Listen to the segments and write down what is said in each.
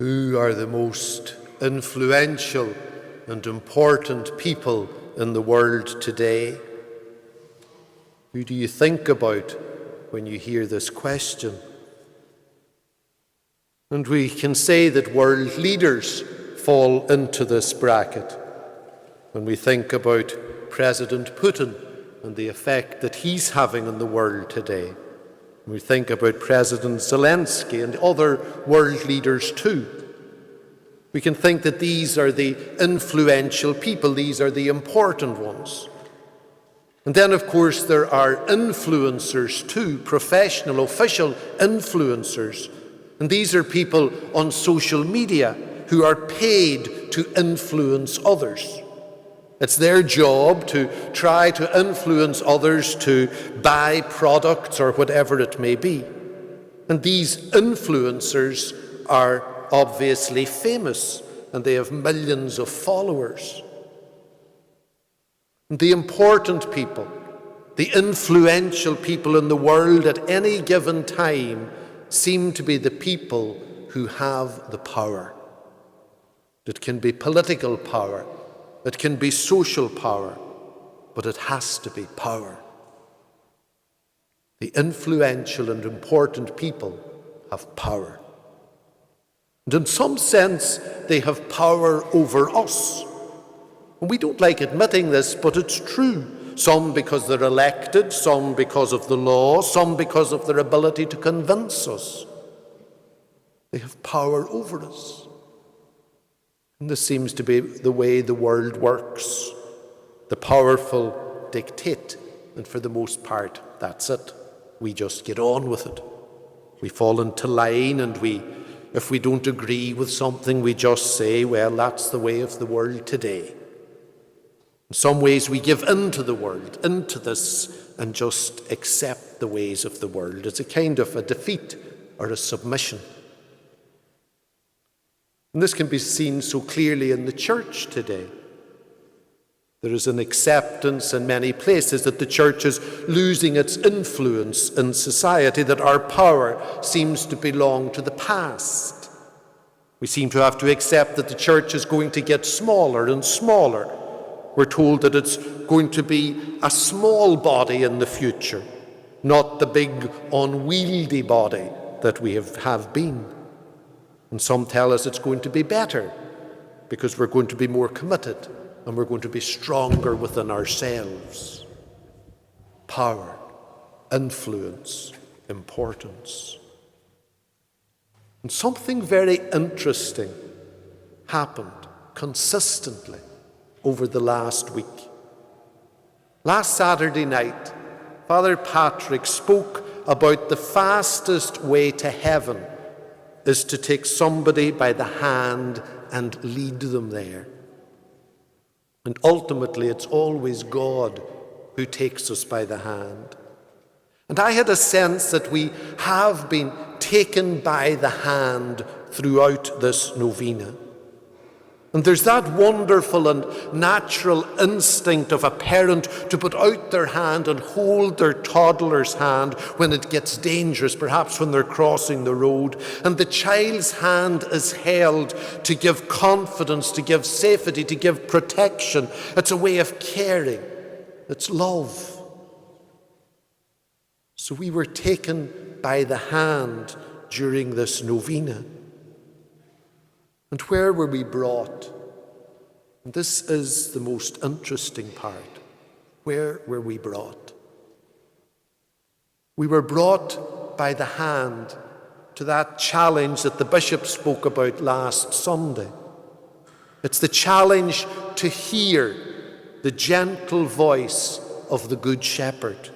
Who are the most influential and important people in the world today? Who do you think about when you hear this question? And we can say that world leaders fall into this bracket. When we think about President Putin and the effect that he's having on the world today, we think about President Zelensky and other world leaders too. We can think that these are the influential people, these are the important ones. And then, of course, there are influencers too, professional, official influencers. And these are people on social media who are paid to influence others. It's their job to try to influence others to buy products or whatever it may be. And these influencers are obviously famous, and they have millions of followers. And the important people, the influential people in the world at any given time seem to be the people who have the power. It can be political power, it can be social power, but it has to be power. The influential and important people have power. And in some sense, they have power over us. And we don't like admitting this, but it's true. Some because they're elected, some because of the law, some because of their ability to convince us. They have power over us. And this seems to be the way the world works. The powerful dictate, and for the most part, that's it. We just get on with it. We fall into line, and if we don't agree with something, we just say, well, that's the way of the world today. In some ways, we give in to the world, into this, and just accept the ways of the world. It's a kind of a defeat or a submission. And this can be seen so clearly in the church today. There is an acceptance in many places that the church is losing its influence in society, that our power seems to belong to the past. We seem to have to accept that the church is going to get smaller and smaller. We're told that it's going to be a small body in the future, not the big, unwieldy body that we have been. And some tell us it's going to be better because we're going to be more committed and we're going to be stronger within ourselves. Power, influence, importance. And something very interesting happened consistently over the last week. Last Saturday night, Father Patrick spoke about the fastest way to heaven is to take somebody by the hand and lead them there. And ultimately, it's always God who takes us by the hand. And I had a sense that we have been taken by the hand throughout this novena. And there's that wonderful and natural instinct of a parent to put out their hand and hold their toddler's hand when it gets dangerous, perhaps when they're crossing the road. And the child's hand is held to give confidence, to give safety, to give protection. It's a way of caring. It's love. So we were taken by the hand during this novena. And where were we brought? And this is the most interesting part. Where were we brought? We were brought by the hand to that challenge that the bishop spoke about last Sunday. It's the challenge to hear the gentle voice of the Good Shepherd.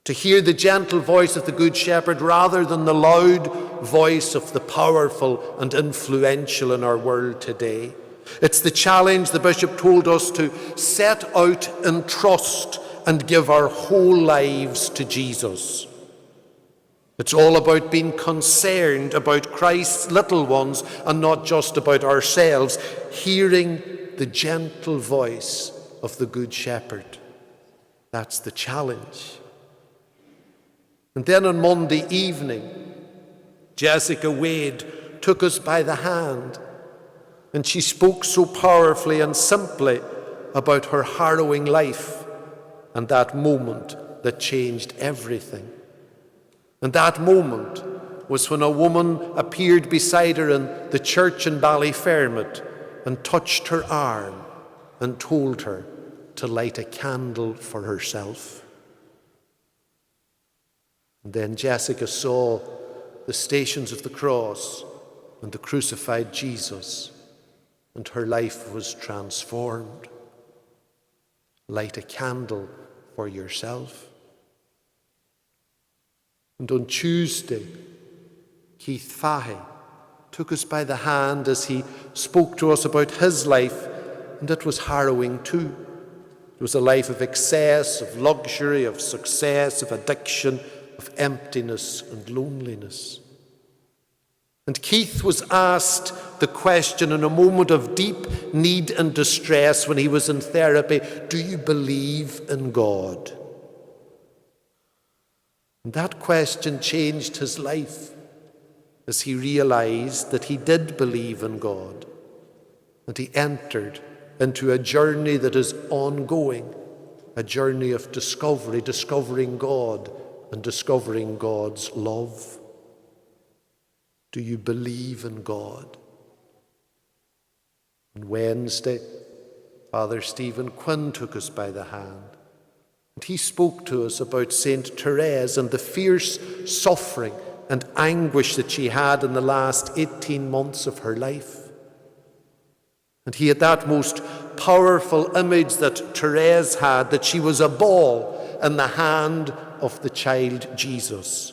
To hear the gentle voice of the Good Shepherd rather than the loud voice of the powerful and influential in our world today. It's the challenge the bishop told us to set out in trust and give our whole lives to Jesus. It's all about being concerned about Christ's little ones and not just about ourselves, hearing the gentle voice of the Good Shepherd. That's the challenge. And then on Monday evening, Jessica Wade took us by the hand, and she spoke so powerfully and simply about her harrowing life and that moment that changed everything. And that moment was when a woman appeared beside her in the church in Ballyfermot and touched her arm and told her to light a candle for herself. And then Jessica saw the Stations of the Cross and the crucified Jesus, and her life was transformed. Light a candle for yourself. And on Tuesday, Keith Fahey took us by the hand as he spoke to us about his life, and it was harrowing too. It was a life of excess, of luxury, of success, of addiction, of emptiness and loneliness. And Keith was asked the question in a moment of deep need and distress when he was in therapy, do you believe in God? And that question changed his life as he realized that he did believe in God, and he entered into a journey that is ongoing, a journey of discovery, discovering God and discovering God's love. Do you believe in God? On Wednesday, Father Stephen Quinn took us by the hand, and he spoke to us about St Thérèse and the fierce suffering and anguish that she had in the last 18 months of her life. And he had that most powerful image that Thérèse had, that she was a ball in the hand of the child Jesus.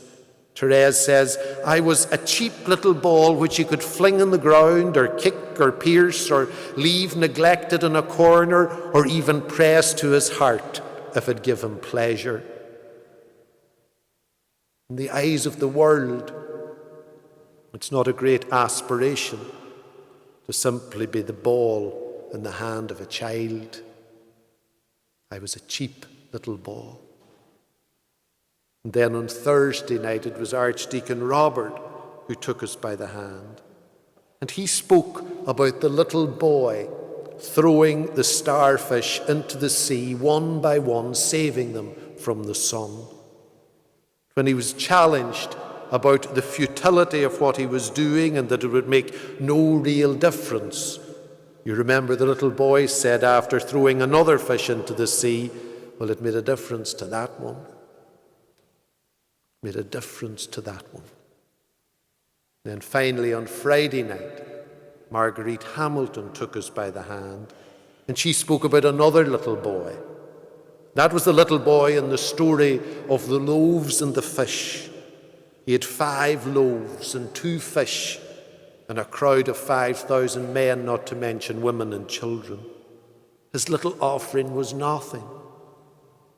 Thérèse says, I was a cheap little ball which he could fling on the ground or kick or pierce or leave neglected in a corner or even press to his heart if it gave him pleasure. In the eyes of the world, it's not a great aspiration to simply be the ball in the hand of a child. I was a cheap little ball. And then on Thursday night, it was Archdeacon Robert who took us by the hand. And he spoke about the little boy throwing the starfish into the sea one by one, saving them from the sun. When he was challenged about the futility of what he was doing and that it would make no real difference, you remember the little boy said after throwing another fish into the sea, well, it made a difference to that one. Made a difference to that one. Then finally on Friday night, Marguerite Hamilton took us by the hand, and she spoke about another little boy. That was the little boy in the story of the loaves and the fish. He had 5 loaves and 2 fish and a crowd of 5,000 men, not to mention women and children. His little offering was nothing.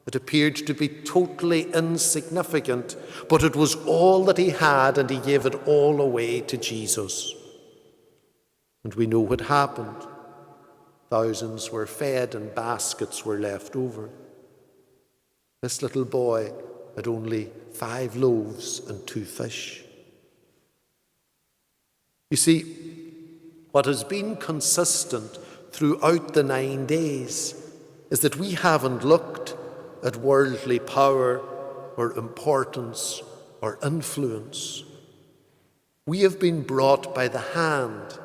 It appeared to be totally insignificant, but it was all that he had, and he gave it all away to Jesus. And we know what happened. Thousands were fed and baskets were left over. This little boy had only 5 loaves and 2 fish. You see, what has been consistent throughout the 9 days is that we haven't looked at worldly power or importance or influence. We have been brought by the hand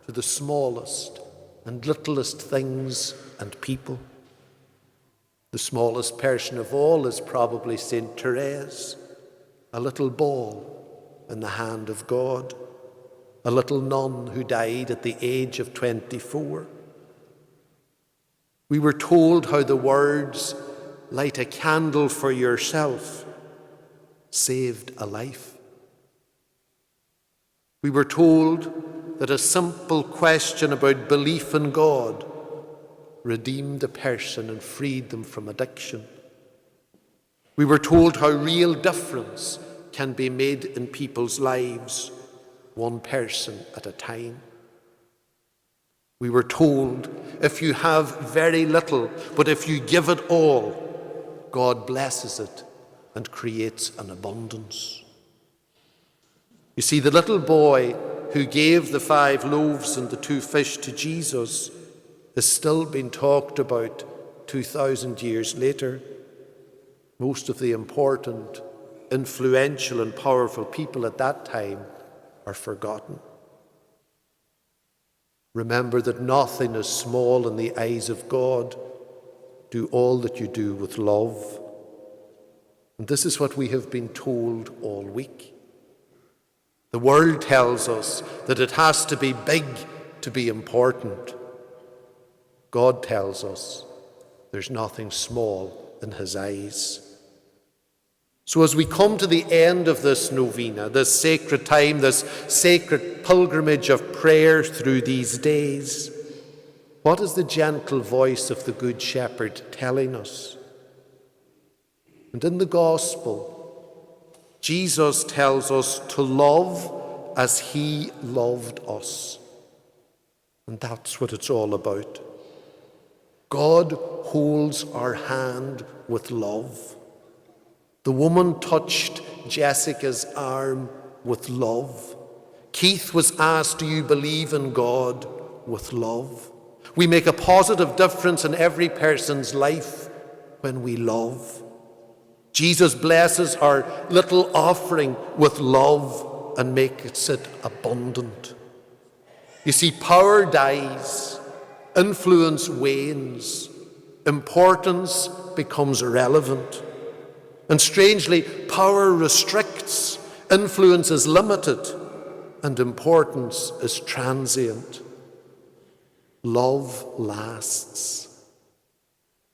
to the smallest and littlest things and people. The smallest person of all is probably St Thérèse, a little ball in the hand of God, a little nun who died at the age of 24. We were told how the words, light a candle for yourself, saved a life. We were told that a simple question about belief in God redeemed a person and freed them from addiction. We were told how real difference can be made in people's lives, one person at a time. We were told if you have very little, but if you give it all, God blesses it and creates an abundance. You see, the little boy who gave the 5 loaves and the 2 fish to Jesus is still being talked about 2,000 years later. Most of the important, influential and powerful people at that time are forgotten. Remember that nothing is small in the eyes of God. Do all that you do with love. And this is what we have been told all week. The world tells us that it has to be big to be important. God tells us there's nothing small in his eyes. So as we come to the end of this novena, this sacred time, this sacred pilgrimage of prayer through these days, what is the gentle voice of the Good Shepherd telling us? And in the Gospel, Jesus tells us to love as he loved us. And that's what it's all about. God holds our hand with love. The woman touched Jessica's arm with love. Keith was asked, do you believe in God? With love. We make a positive difference in every person's life when we love. Jesus blesses our little offering with love and makes it abundant. You see, power dies, influence wanes, importance becomes irrelevant. And strangely, power restricts, influence is limited, and importance is transient. Love lasts.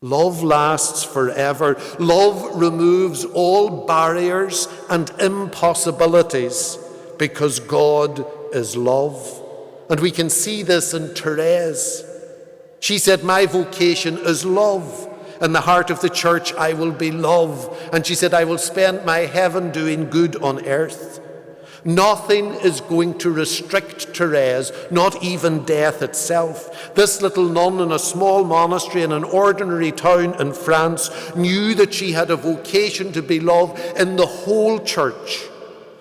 Love lasts forever. Love removes all barriers and impossibilities because God is love. And we can see this in Thérèse. She said, my vocation is love. In the heart of the church, I will be love. And she said, I will spend my heaven doing good on earth. Nothing is going to restrict Thérèse, not even death itself. This little nun in a small monastery in an ordinary town in France knew that she had a vocation to be loved in the whole church.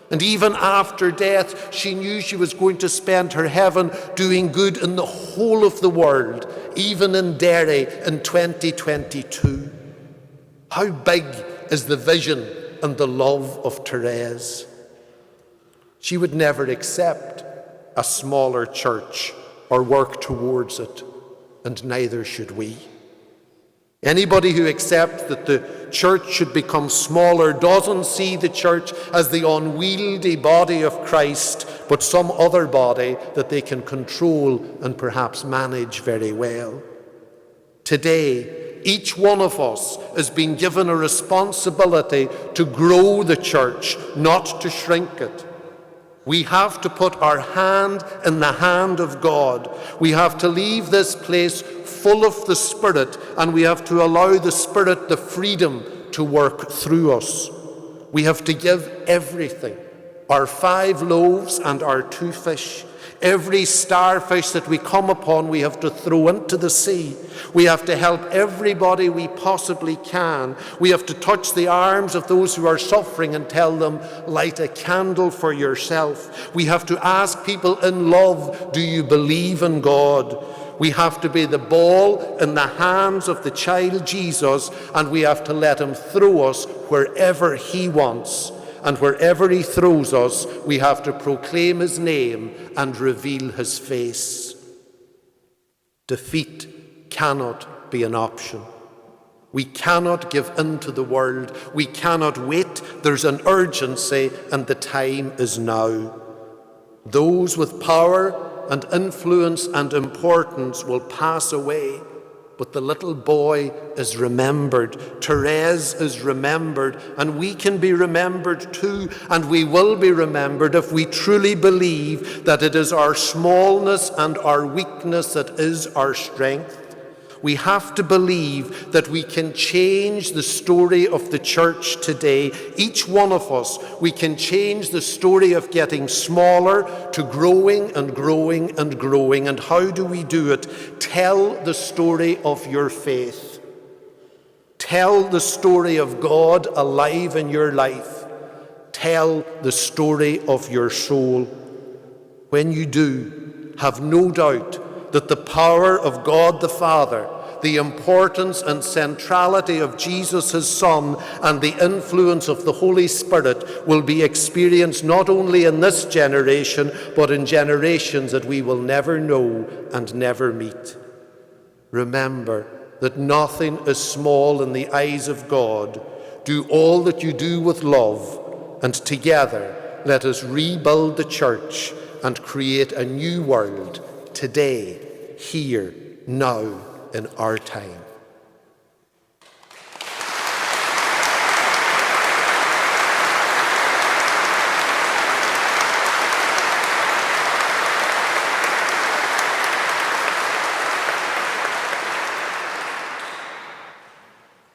And even after death, she knew she was going to spend her heaven doing good in the whole of the world, even in Derry in 2022. How big is the vision and the love of Thérèse? She would never accept a smaller church or work towards it, and neither should we. Anybody who accepts that the church should become smaller doesn't see the church as the unwieldy body of Christ, but some other body that they can control and perhaps manage very well. Today, each one of us is being given a responsibility to grow the church, not to shrink it. We have to put our hand in the hand of God. We have to leave this place full of the Spirit, and we have to allow the Spirit the freedom to work through us. We have to give everything, our 5 loaves and our 2 fish. Every starfish that we come upon, we have to throw into the sea. We have to help everybody we possibly can. We have to touch the arms of those who are suffering and tell them, light a candle for yourself. We have to ask people in love, do you believe in God? We have to be the ball in the hands of the child Jesus, and we have to let him throw us wherever he wants. And wherever he throws us, we have to proclaim his name and reveal his face. Defeat cannot be an option. We cannot give in to the world. We cannot wait. There's an urgency, and the time is now. Those with power and influence and importance will pass away, but the little boy is remembered. Thérèse is remembered, and we can be remembered too, and we will be remembered if we truly believe that it is our smallness and our weakness that is our strength. We have to believe that we can change the story of the church today. Each one of us, we can change the story of getting smaller to growing and growing and growing. And how do we do it? Tell the story of your faith. Tell the story of God alive in your life. Tell the story of your soul. When you do, have no doubt that the power of God the Father, the importance and centrality of Jesus, his Son, and the influence of the Holy Spirit will be experienced not only in this generation, but in generations that we will never know and never meet. Remember that nothing is small in the eyes of God. Do all that you do with love, and together let us rebuild the church and create a new world today, here, now, in our time.